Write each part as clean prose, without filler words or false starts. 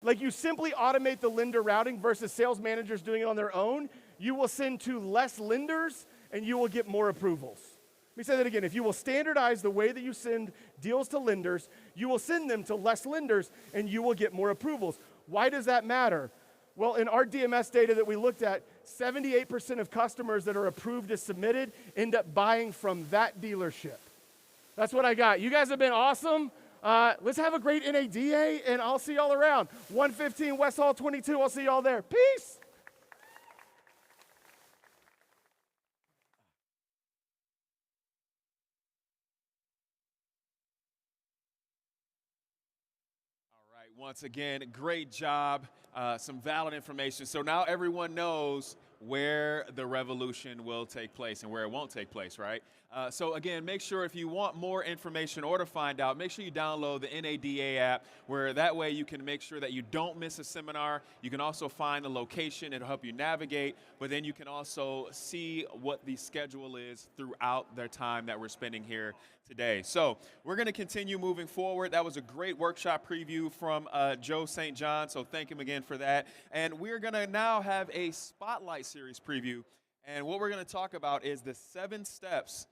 Like you simply automate the lender routing versus sales managers doing it on their own, you will send to less lenders and you will get more approvals. Let me say that again. If you will standardize the way that you send deals to lenders, you will send them to less lenders and you will get more approvals. Why does that matter? Well, in our DMS data that we looked at, 78% of customers that are approved as submitted end up buying from that dealership. That's what I got. You guys have been awesome. Let's have a great NADA, and I'll see y'all around. 115 West Hall 22. I'll see y'all there. Peace. All right, once again, great job. Some valid information. So now everyone knows where the revolution will take place and where it won't take place, right? So again, make sure if you want more information or to find out, make sure you download the NADA app, where that way you can make sure that you don't miss a seminar. You can also find the location. It'll help you navigate, but then you can also see what the schedule is throughout the time that we're spending here today. So we're going to continue moving forward. That was a great workshop preview from Joe St. John, so thank him again for that. And we're going to now have a Spotlight Series preview, and what we're going to talk about is the 7 steps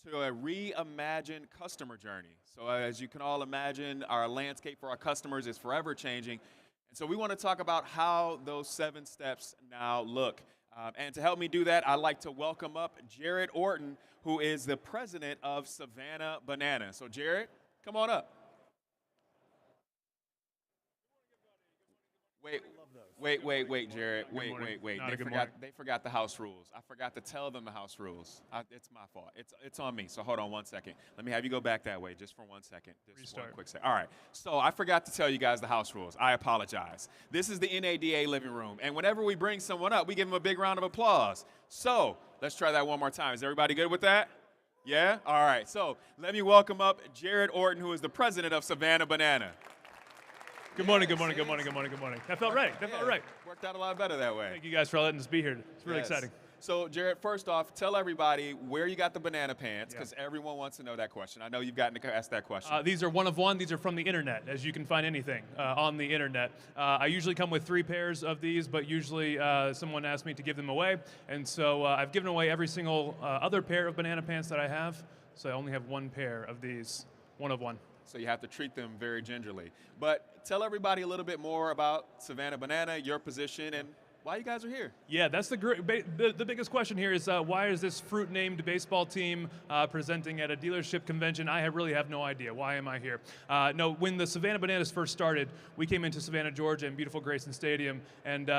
to a reimagined customer journey. So as you can all imagine, our landscape for our customers is forever changing. And so we want to talk about how those 7 steps now look. And to help me do that, I'd like to welcome up Jared Orton, who is the president of Savannah Banana. So Jared, come on up. Wait, Jared. Wait. They forgot the house rules. I forgot to tell them the house rules. It's my fault. It's on me. So hold on one second. Let me have you go back that way just for 1 second. Restart. One quick second. All right. So I forgot to tell you guys the house rules. I apologize. This is the NADA living room. And whenever we bring someone up, we give them a big round of applause. So let's try that one more time. Is everybody good with that? Yeah? All right. So let me welcome up Jared Orton, who is the president of Savannah Banana. Good morning. That felt right. Worked out a lot better that way. Thank you guys for letting us be here. It's really exciting. So, Jared, first off, tell everybody where you got the banana pants, because everyone wants to know that question. I know you've gotten to ask that question. These are one of one. These are from the internet, as you can find anything on the internet. I usually come with 3 pairs of these, but usually someone asks me to give them away. And so I've given away every single other pair of banana pants that I have. So I only have 1 pair of these, one of one. So you have to treat them very gingerly. But tell everybody a little bit more about Savannah Banana, your position, and why you guys are here. Yeah, that's the biggest question here is why is this fruit-named baseball team presenting at a dealership convention? I really have no idea. Why am I here? No, when the Savannah Bananas first started, we came into Savannah, Georgia, in beautiful Grayson Stadium, and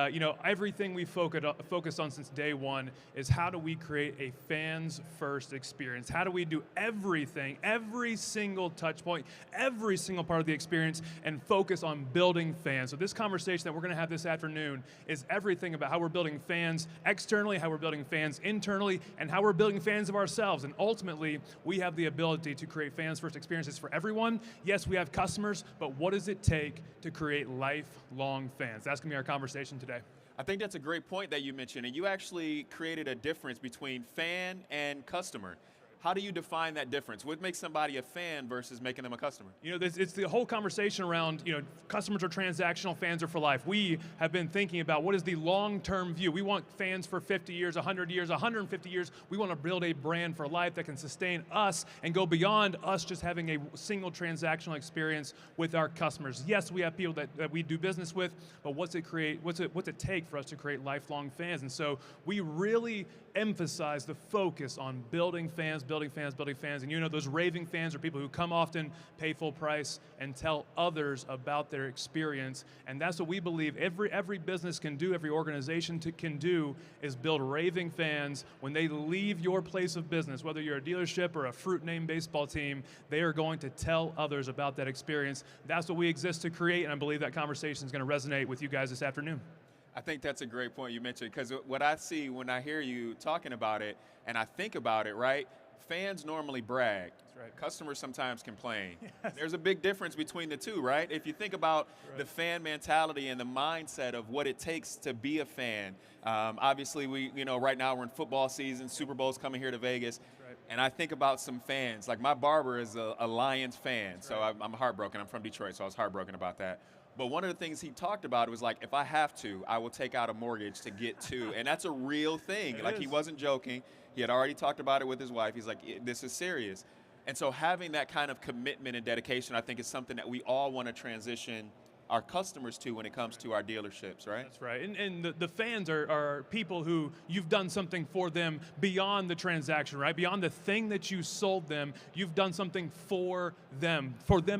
everything we focused on since day one is how do we create a fans-first experience? How do we do everything, every single touch point, every single part of the experience, and focus on building fans? So this conversation that we're going to have this afternoon is everything about how we're building fans externally, how we're building fans internally, and how we're building fans of ourselves. And ultimately, we have the ability to create fans-first experiences for everyone. Yes, we have customers, but what does it take to create lifelong fans? That's going to be our conversation today. I think that's a great point that you mentioned, and you actually created a difference between fan and customer. How do you define that difference? What makes somebody a fan versus making them a customer? It's the whole conversation around, customers are transactional, fans are for life. We have been thinking about what is the long-term view. We want fans for 50 years, 100 years, 150 years. We want to build a brand for life that can sustain us and go beyond us just having a single transactional experience with our customers. Yes, we have people that we do business with, but what's it take for us to create lifelong fans? And so we really emphasize the focus on building fans. And those raving fans are people who come often, pay full price, and tell others about their experience. And that's what we believe every business can do, every organization can do, is build raving fans. When they leave your place of business, whether you're a dealership or a fruit-named baseball team, they are going to tell others about that experience. That's what we exist to create, and I believe that conversation is going to resonate with you guys this afternoon. I think that's a great point you mentioned, because what I see when I hear you talking about it and I think about it, right, fans normally brag. That's right. Customers sometimes complain. Yes. There's a big difference between the two, right? If you think about the fan mentality and the mindset of what it takes to be a fan, obviously right now we're in football season, Super Bowl's coming here to Vegas. Right. And I think about some fans, like my barber is a Lions fan, so I'm heartbroken. I'm from Detroit, so I was heartbroken about that. But one of the things he talked about was like, if I have to, I will take out a mortgage to get to. And that's a real thing. It Like, is. he wasn't joking. He had already talked about it with his wife. He's like, this is serious. And so having that kind of commitment and dedication, I think, is something that we all want to transition our customers to when it comes to our dealerships, right? That's right. And the fans are people who you've done something for them beyond the transaction, right? Beyond the thing that you sold them, you've done something for them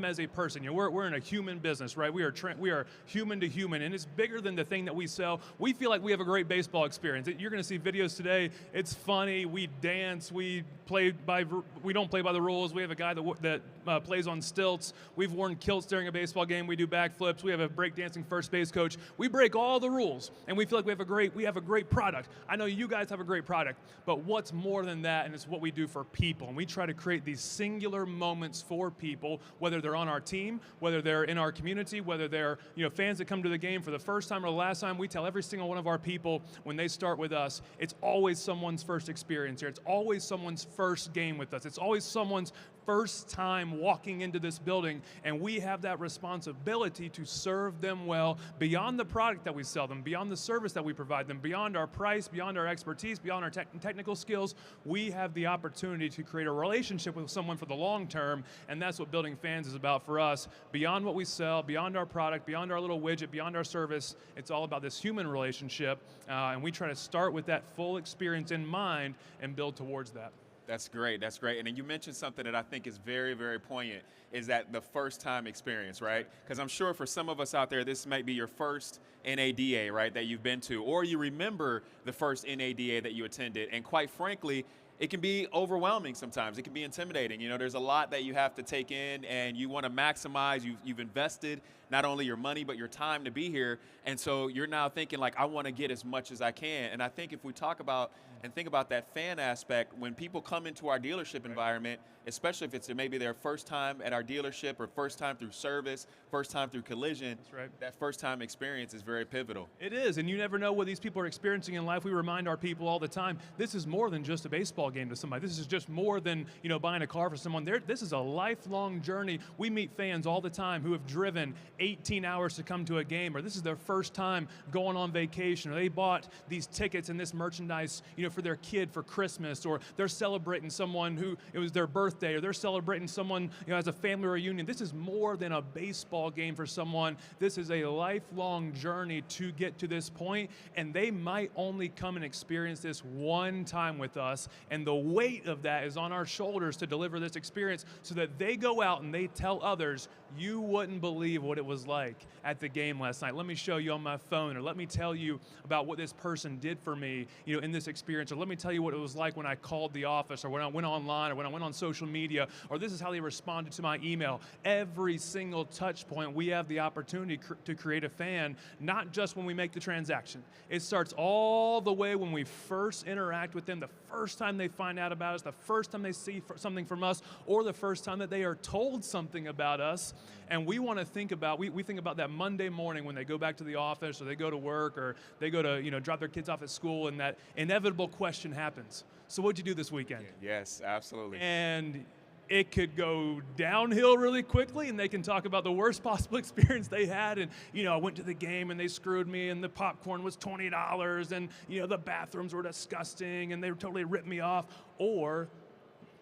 as a person. You know, we're in a human business, right? We are human to human, and it's bigger than the thing that we sell. We feel like we have a great baseball experience. You're going to see videos today. It's funny. We dance. We don't play by the rules. We have a guy that plays on stilts. We've worn kilts during a baseball game. We do backflips. We have a breakdancing first base coach. We break all the rules, and we feel like we have a great product. I know you guys have a great product, but what's more than that, and it's what we do for people. And we try to create these singular moments for people, whether they're on our team, whether they're in our community, whether they're fans that come to the game for the first time or the last time. We tell every single one of our people when they start with us, it's always someone's first experience here. It's always someone's first game with us. It's always someone's first time walking into this building, and we have that responsibility to serve them well beyond the product that we sell them, beyond the service that we provide them, beyond our price, beyond our expertise, beyond our technical skills. We have the opportunity to create a relationship with someone for the long term, and that's what building fans is about for us. Beyond what we sell, beyond our product, beyond our little widget, beyond our service, it's all about this human relationship, and we try to start with that full experience in mind and build towards that. That's great. That's great. And then you mentioned something that I think is very, very poignant, is that the first time experience, right? Because I'm sure for some of us out there, this might be your first NADA, right, that you've been to, or you remember the first NADA that you attended. And quite frankly, it can be overwhelming sometimes. It can be intimidating. There's a lot that you have to take in, and you want to maximize. You've invested not only your money, but your time to be here. And so you're now thinking, like, I want to get as much as I can. And I think if we talk about and think about that fan aspect, when people come into our dealership environment, especially if it's maybe their first time at our dealership or first time through service, first time through collision, That's right. that first time experience is very pivotal. It is, and you never know what these people are experiencing in life. We remind our people all the time, this is more than just a baseball game to somebody. This is just more than buying a car for someone. This is a lifelong journey. We meet fans all the time who have driven 18 hours to come to a game, or this is their first time going on vacation, or they bought these tickets and this merchandise for their kid for Christmas, or they're celebrating someone who it was their birthday, or they're celebrating someone as a family reunion. This is more than a baseball game for someone. This is a lifelong journey to get to this point, and they might only come and experience this one time with us, and the weight of that is on our shoulders to deliver this experience so that they go out and they tell others, you wouldn't believe what it was like at the game last night. Let me show you on my phone, or let me tell you about what this person did for me in this experience, or let me tell you what it was like when I called the office, or when I went online, or when I went on social media, or this is how they responded to my email. Every single touch point, we have the opportunity to create a fan, not just when we make the transaction. It starts all the way when we first interact with them, the first time they find out about us, the first time they see something from us, or the first time that they are told something about us. And we want to think about, we think about that Monday morning when they go back to the office, or they go to work, or they go to drop their kids off at school, and that inevitable question happens. So what'd you do this weekend? Yes, absolutely. And it could go downhill really quickly, and they can talk about the worst possible experience they had. And, I went to the game and they screwed me, and the popcorn was $20, and, the bathrooms were disgusting, and they totally ripped me off. Or,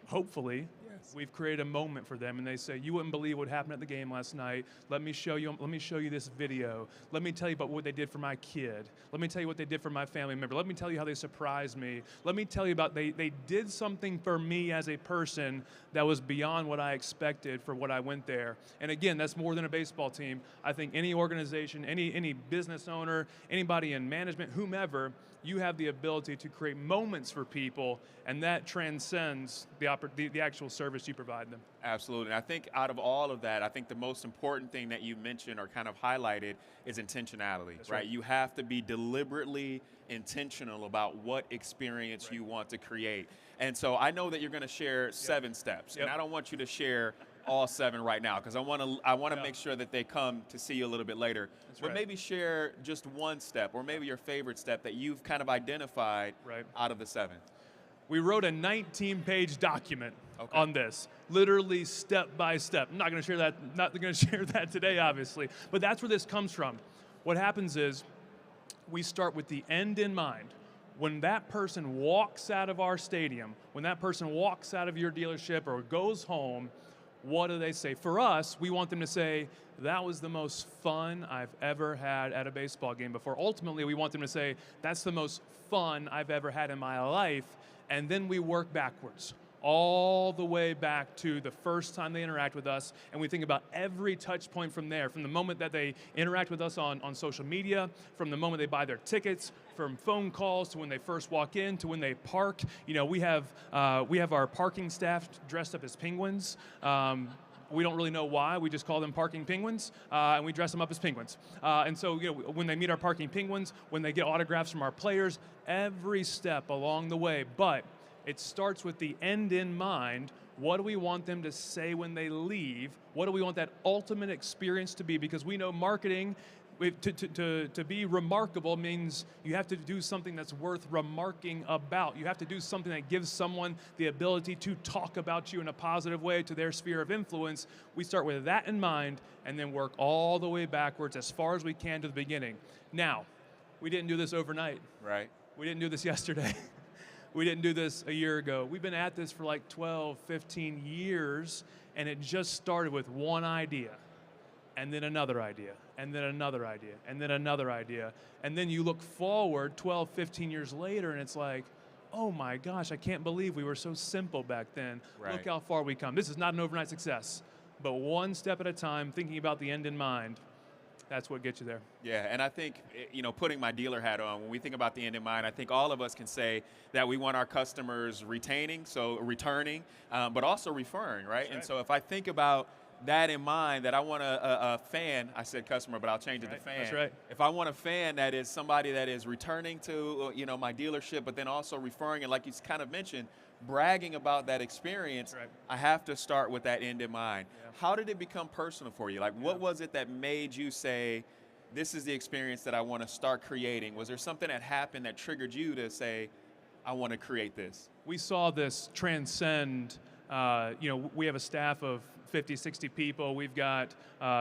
hopefully, we've created a moment for them, and they say, you wouldn't believe what happened at the game last night. Let me show you this video. Let me tell you about what they did for my kid. Let me tell you what they did for my family member. Let me tell you how they surprised me. Let me tell you about they did something for me as a person that was beyond what I expected for what I went there. And again, that's more than a baseball team. I think any organization, any business owner, anybody in management, whomever, you have the ability to create moments for people, and that transcends the actual service you provide them. Absolutely. And I think out of all of that, I think the most important thing that you mentioned or kind of highlighted is intentionality, right? You have to be deliberately intentional about what experience you want to create. And so I know that you're going to share 7 steps, and I don't want you to share all 7 right now, because I want to make sure that they come to see you a little bit later. But maybe share just one step, or maybe your favorite step that you've kind of identified out of the 7. We wrote a 19-page document on this, literally step by step. I'm not going to share that. Not going to share that today, obviously. But that's where this comes from. What happens is we start with the end in mind. When that person walks out of our stadium, when that person walks out of your dealership or goes home, what do they say? For us, we want them to say, that was the most fun I've ever had at a baseball game before. Ultimately, we want them to say, that's the most fun I've ever had in my life. And then we work backwards, all the way back to the first time they interact with us, and we think about every touch point from there, from the moment that they interact with us on social media, from the moment they buy their tickets, from phone calls to when they first walk in, to when they park. You know, we have our parking staff dressed up as penguins. We don't really know why. We just call them parking penguins, and we dress them up as penguins. And so, you know, when they meet our parking penguins, when they get autographs from our players, every step along the way. But it starts with the end in mind. What do we want them to say when they leave? What do we want that ultimate experience to be? Because we know marketing, to be remarkable means you have to do something that's worth remarking about. You have to do something that gives someone the ability to talk about you in a positive way to their sphere of influence. We start with that in mind and then work all the way backwards as far as we can to the beginning. Now, we didn't do this overnight. Right. We didn't do this yesterday. We didn't do this a year ago. We've been at this for like 12, 15 years, and it just started with one idea, and then another idea, and then another idea, and then another idea. And then you look forward 12, 15 years later, and it's like, oh my gosh, I can't believe we were so simple back then. Right. Look how far we come. This is not an overnight success, but one step at a time, thinking about the end in mind. That's what gets you there. Yeah, and I think, you know, putting my dealer hat on, when we think about the end in mind, I think all of us can say that we want our customers retaining, so returning, but also referring, right? That's And so if I think about that in mind, that I want a fan, I said customer, but I'll change it to fan. That's right. If I want a fan that is somebody that is returning to, you know, my dealership, but then also referring, and like you kind of mentioned, bragging about that experience, Right. I have to start with that end in mind. Yeah. How did it become personal for you? Like, what was it that made you say, this is the experience that I want to start creating? Was there something that happened that triggered you to say, I want to create this? We saw this transcend, you know, we have a staff of 50, 60 people. We've got,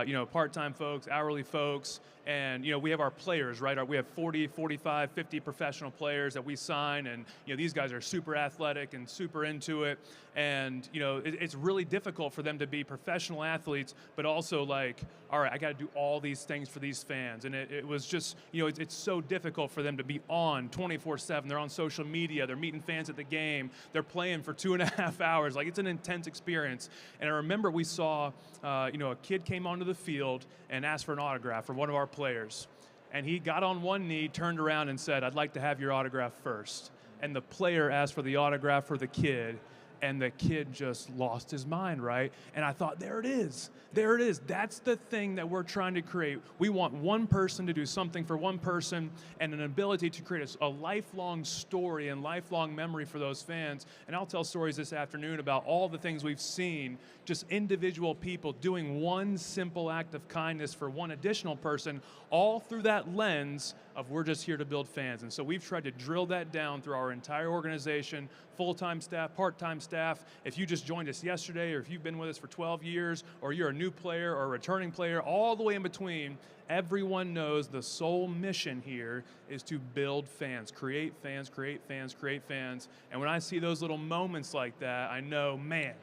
you know, part-time folks, hourly folks, and, you know, we have our players, right? We have 40, 45, 50 professional players that we sign, and, you know, these guys are super athletic and super into it, and, you know, it's really difficult for them to be professional athletes, but also like, all right, I got to do all these things for these fans, and it was just, you know, it's so difficult for them to be on 24/7. They're on social media, they're meeting fans at the game, they're playing for 2.5 hours. Like, it's an intense experience. And I remember we saw, you know, a kid came onto the field and asked for an autograph from one of our players. And he got on one knee, turned around and said, I'd like to have your autograph first. And the player asked for the autograph for the kid, and the kid just lost his mind, right? And I thought, there it is. There it is. That's the thing that we're trying to create. We want one person to do something for one person and an ability to create a lifelong story and lifelong memory for those fans. And I'll tell stories this afternoon about all the things we've seen, just individual people doing one simple act of kindness for one additional person, all through that lens of we're just here to build fans. And so we've tried to drill that down through our entire organization, full-time staff, part-time staff. If you just joined us yesterday, or if you've been with us for 12 years, or you're a new player or a returning player, all the way in between, everyone knows the sole mission here is to build fans, create fans, create fans, create fans. And when I see those little moments like that, I know, man,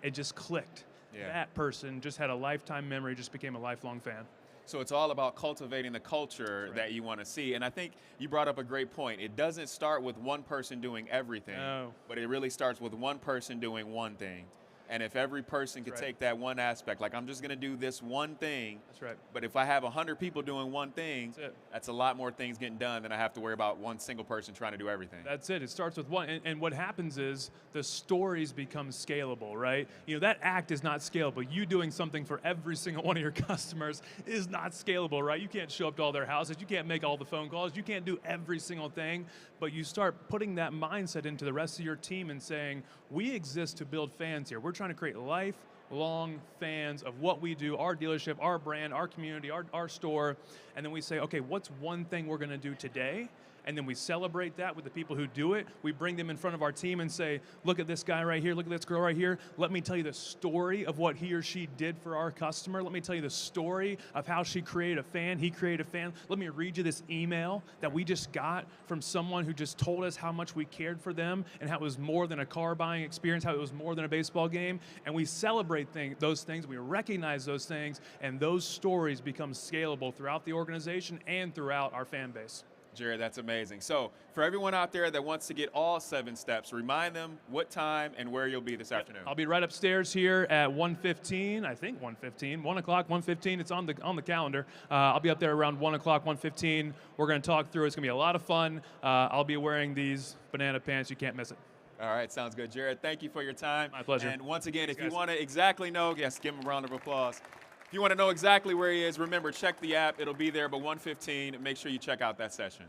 it just clicked. Yeah. That person just had a lifetime memory, just became a lifelong fan. So it's all about cultivating the culture Right. that you want to see. And I think you brought up a great point. It doesn't start with one person doing everything, No. but it really starts with one person doing one thing. And if every person could That's right. take that one aspect, like, I'm just going to do this one thing, That's right. but if I have 100 people doing one thing, That's it. that's a lot more things getting done than I have to worry about one single person trying to do everything. That's it. It starts with one. And what happens is the stories become scalable, right? You know, that act is not scalable. You doing something for every single one of your customers is not scalable, right? You can't show up to all their houses. You can't make all the phone calls. You can't do every single thing. But you start putting that mindset into the rest of your team and saying, we exist to build fans here. We're trying to create lifelong fans of what we do, our dealership, our brand, our community, our store. And then we say, okay, what's one thing we're going to do today? and then we celebrate that with the people who do it. We bring them in front of our team and say, look at this guy right here, look at this girl right here. Let me tell you the story of what he or she did for our customer. Let me tell you the story of how she created a fan, he created a fan. Let me read you this email that we just got from someone who just told us how much we cared for them and how it was more than a car buying experience, how it was more than a baseball game. And we celebrate those things, we recognize those things, and those stories become scalable throughout the organization and throughout our fan base. Jared, that's amazing. So for everyone out there that wants to get all 7 steps, remind them what time and where you'll be this afternoon. I'll be right upstairs here at 1:15, I think 1:15, 1 o'clock, 1:15, it's on the calendar. I'll be up there around 1 o'clock, 1:15. We're gonna talk through, it's gonna be a lot of fun. I'll be wearing these banana pants, you can't miss it. All right, sounds good. Jared, thank you for your time. My pleasure. And once again, Thanks, if you guys. want to exactly know, yes, give him a round of applause. If you want to know exactly where he is, remember, check the app. It'll be there by 1:15. Make sure you check out that session.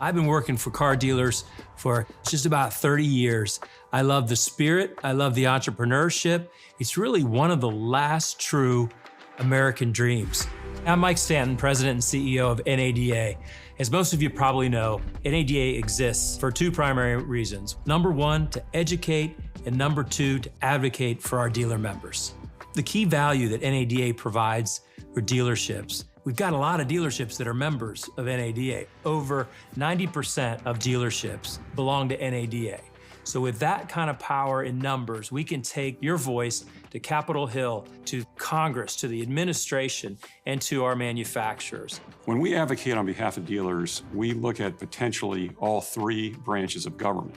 I've been working for car dealers for just about 30 years. I love the spirit. I love the entrepreneurship. It's really one of the last true American dreams. I'm Mike Stanton, President and CEO of NADA. As most of you probably know, NADA exists for 2 primary reasons. Number 1, to educate, and number 2, to advocate for our dealer members. The key value that NADA provides for dealerships, we've got a lot of dealerships that are members of NADA. Over 90% of dealerships belong to NADA. So with that kind of power in numbers, we can take your voice to Capitol Hill, to Congress, to the administration, and to our manufacturers. When we advocate on behalf of dealers, we look at potentially all 3 branches of government.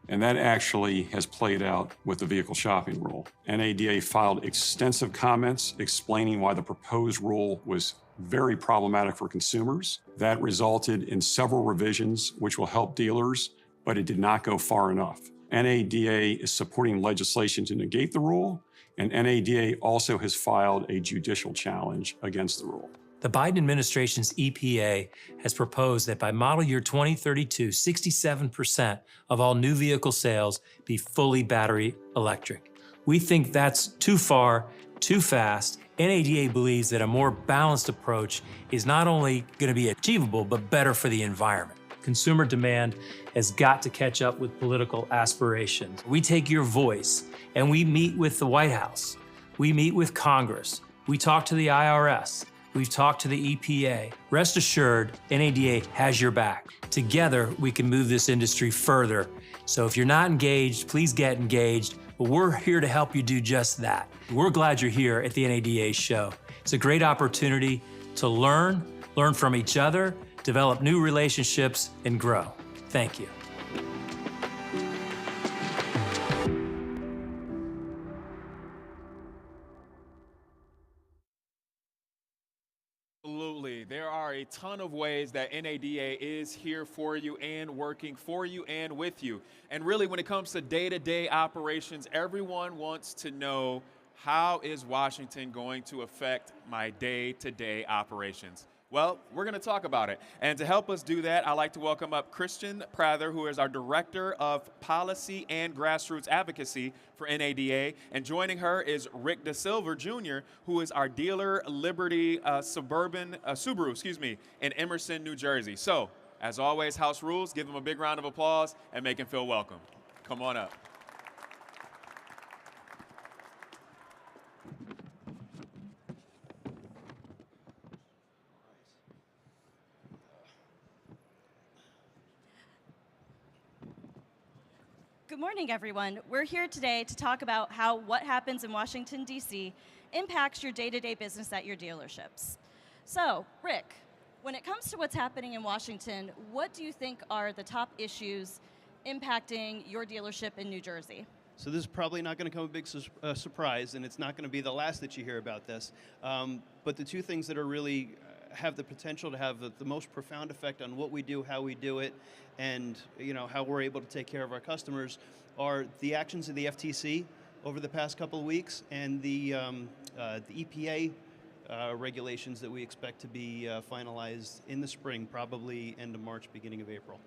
And that actually has played out with the vehicle shopping rule. NADA filed extensive comments explaining why the proposed rule was very problematic for consumers. That resulted in several revisions which will help dealers, but it did not go far enough. NADA is supporting legislation to negate the rule, and NADA also has filed a judicial challenge against the rule. The Biden administration's EPA has proposed that by model year 2032, 67% of all new vehicle sales be fully battery electric. We think that's too far, too fast. NADA believes that a more balanced approach is not only going to be achievable, but better for the environment. Consumer demand has got to catch up with political aspirations. We take your voice and we meet with the White House. We meet with Congress. We talk to the IRS. We've talked to the EPA. Rest assured, NADA has your back. Together, we can move this industry further. So if you're not engaged, please get engaged. But we're here to help you do just that. We're glad you're here at the NADA show. It's a great opportunity to learn from each other, develop new relationships, and grow. Thank you. Absolutely. There are a ton of ways that NADA is here for you and working for you and with you. And really, when it comes to day-to-day operations, everyone wants to know, how is Washington going to affect my day-to-day operations? Well, we're going to talk about it. And to help us do that, I'd like to welcome up Christian Prather, who is our Director of Policy and Grassroots Advocacy for NADA. And joining her is Rick DeSilva Jr., who is our dealer Liberty Subaru, in Emerson, New Jersey. So, as always, house rules, give them a big round of applause and make them feel welcome. Come on up. Good morning, everyone. We're here today to talk about how what happens in Washington, D.C. impacts your day-to-day business at your dealerships. So, Rick, when it comes to what's happening in Washington, what do you think are the top issues impacting your dealership in New Jersey? So this is probably not going to come a big surprise, and it's not going to be the last that you hear about this. But the 2 things that are really have the potential to have the most profound effect on what we do, how we do it, and how we're able to take care of our customers are the actions of the FTC over the past couple of weeks and the EPA regulations that we expect to be finalized in the spring, probably end of March, beginning of April.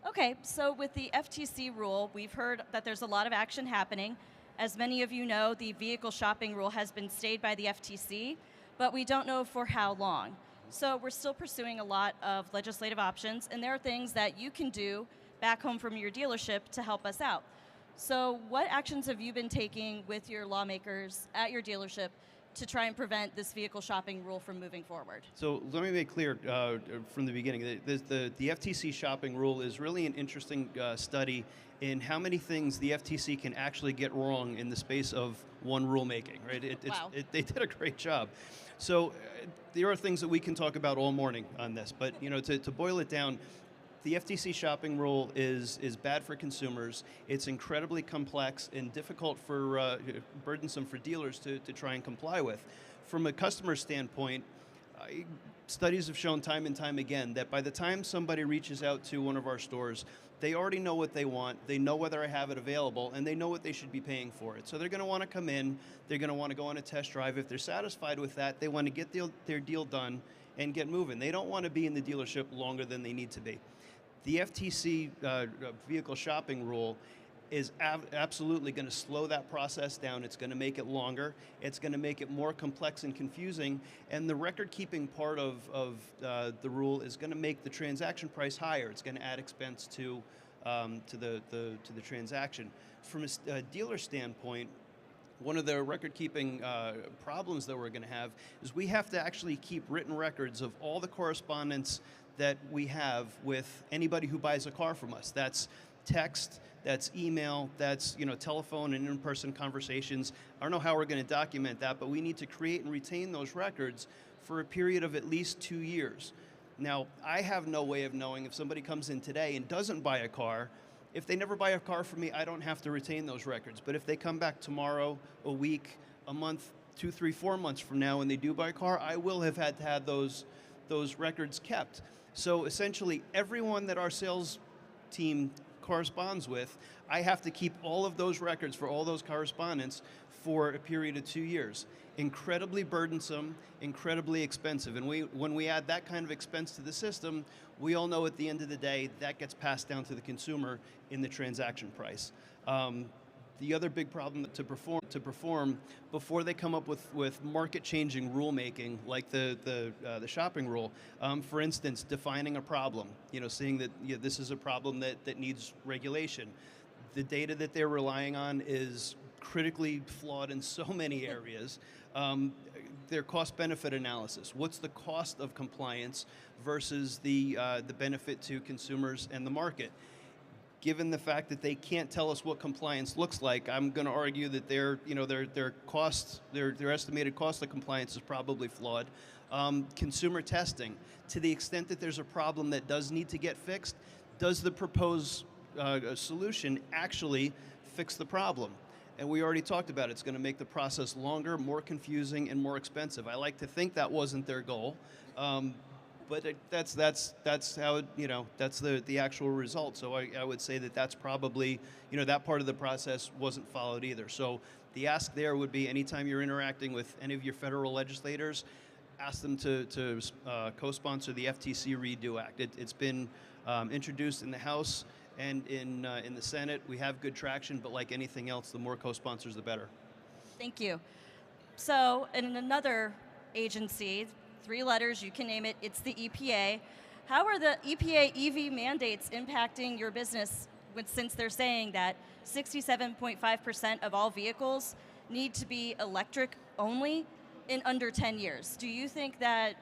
Okay, so with the FTC rule, we've heard that there's a lot of action happening. As many of you know, the vehicle shopping rule has been stayed by the FTC, but we don't know for how long. So we're still pursuing a lot of legislative options, and there are things that you can do back home from your dealership to help us out. So what actions have you been taking with your lawmakers at your dealership to try and prevent this vehicle shopping rule from moving forward? So let me make clear from the beginning, the FTC shopping rule is really an interesting study in how many things the FTC can actually get wrong in the space of one rulemaking, right? Wow. They did a great job. So there are things that we can talk about all morning on this, but to boil it down, the FTC shopping rule is bad for consumers. It's incredibly complex and difficult for, burdensome for dealers to try and comply with. From a customer standpoint, studies have shown time and time again that by the time somebody reaches out to one of our stores, they already know what they want, they know whether I have it available, and they know what they should be paying for it. So they're going to want to come in, they're going to want to go on a test drive. If they're satisfied with that, they want to get their deal done and get moving. They don't want to be in the dealership longer than they need to be. The FTC vehicle shopping rule is absolutely going to slow that process down. It's going to make it longer. It's going to make it more complex and confusing. And the record-keeping part of the rule is going to make the transaction price higher. It's going to add expense to the transaction. From a dealer standpoint, one of the record-keeping problems that we're going to have is we have to actually keep written records of all the correspondence that we have with anybody who buys a car from us. That's text, that's email, that's telephone and in-person conversations. I don't know how we're going to document that, but we need to create and retain those records for a period of at least 2 years. Now, I have no way of knowing if somebody comes in today and doesn't buy a car. If they never buy a car from me, I don't have to retain those records. But if they come back tomorrow, a week, a month, 2, 3, 4 months from now and they do buy a car, I will have had to have those records kept. So essentially, everyone that our sales team corresponds with, I have to keep all of those records for all those correspondence for a period of 2 years. Incredibly burdensome, incredibly expensive. And when we add that kind of expense to the system, we all know at the end of the day, that gets passed down to the consumer in the transaction price. The other big problem to perform before they come up with market-changing rulemaking, like the shopping rule, for instance, defining a problem, seeing that this is a problem that needs regulation. The data that they're relying on is critically flawed in so many areas. Their cost-benefit analysis. What's the cost of compliance versus the benefit to consumers and the market? Given the fact that they can't tell us what compliance looks like, I'm going to argue that their estimated cost of compliance is probably flawed. Consumer testing, to the extent that there's a problem that does need to get fixed, does the proposed solution actually fix the problem? And we already talked about it. It's going to make the process longer, more confusing, and more expensive. I like to think that wasn't their goal. But that's how that's the actual result. So I would say that that's probably that part of the process wasn't followed either. So the ask there would be anytime you're interacting with any of your federal legislators, ask them to co-sponsor the FTC Redo Act. It's been introduced in the House and in the Senate. We have good traction, but like anything else, the more co-sponsors, the better. Thank you. So in another agency, 3 letters, you can name it, it's the EPA. How are the EPA EV mandates impacting your business since they're saying that 67.5% of all vehicles need to be electric only in under 10 years? Do you think that